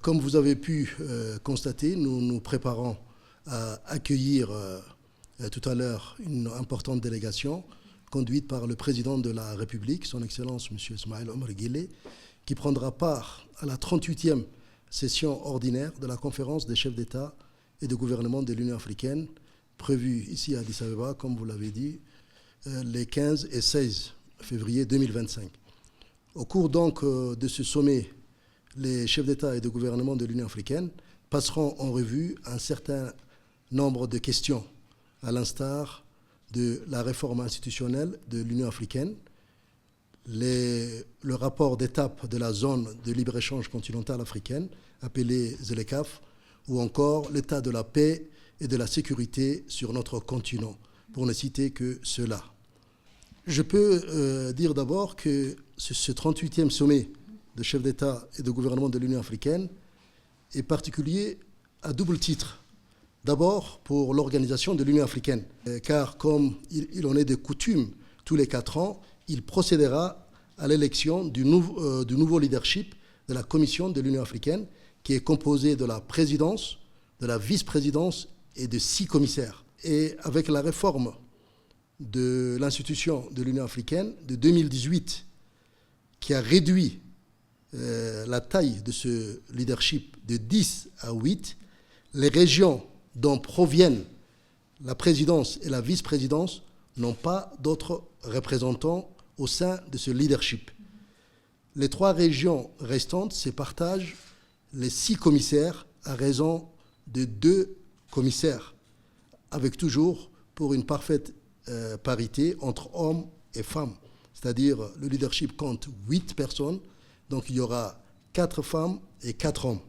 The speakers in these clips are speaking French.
Comme vous avez pu constater, nous nous préparons à accueillir tout à l'heure une importante délégation conduite par le président de la République, son Excellence M. Ismaïl Omar Guelleh, qui prendra part à la 38e session ordinaire de la conférence des chefs d'État et de gouvernement de l'Union africaine, prévue ici à Addis Abeba, comme vous l'avez dit, les 15 et 16 février 2025. Au cours donc de ce sommet, les chefs d'État et de gouvernement de l'Union africaine passeront en revue un certain nombre de questions, à l'instar de la réforme institutionnelle de l'Union africaine, le rapport d'étape de la zone de libre-échange continentale africaine, appelée ZLECAf, ou encore l'état de la paix et de la sécurité sur notre continent, pour ne citer que cela. Je peux dire d'abord que ce 38e sommet de chefs d'État et de gouvernement de l'Union africaine est particulier à double titre. D'abord pour l'organisation de l'Union africaine, car comme il en est de coutume, tous les 4 ans, il procédera à l'élection du nouveau leadership de la Commission de l'Union africaine, qui est composée de la présidence, de la vice-présidence et de 6 commissaires. Et avec la réforme de l'institution de l'Union africaine de 2018, qui a réduit la taille de ce leadership de 10 à 8, les régions dont proviennent la présidence et la vice-présidence n'ont pas d'autres représentants au sein de ce leadership. Les 3 régions restantes se partagent les 6 commissaires à raison de 2 commissaires, avec toujours pour une parfaite parité entre hommes et femmes. C'est-à-dire le leadership compte 8 personnes, donc il y aura 4 femmes et 4 hommes.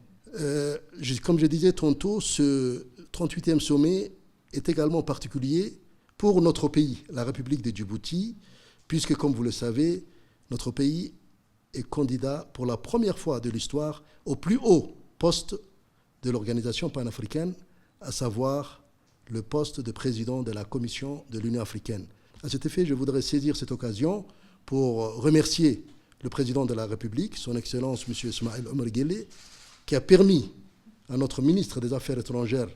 Comme je disais tantôt, ce 38e sommet est également particulier pour notre pays, la République de Djibouti, puisque, comme vous le savez, notre pays est candidat pour la première fois de l'histoire au plus haut poste de l'organisation panafricaine, à savoir le poste de président de la Commission de l'Union africaine. À cet effet, je voudrais saisir cette occasion pour remercier le président de la République, son Excellence M. Ismaïl Omar Guelleh, qui a permis à notre ministre des Affaires étrangères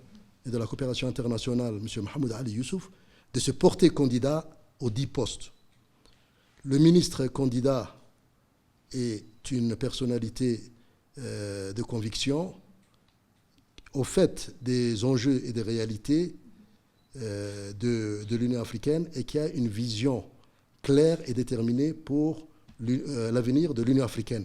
et de la coopération internationale, M. Mohamed Ali Youssouf, de se porter candidat aux 10 postes. Le ministre candidat est une personnalité de conviction, au fait des enjeux et des réalités de l'Union africaine, et qui a une vision claire et déterminée pour l'avenir de l'Union africaine.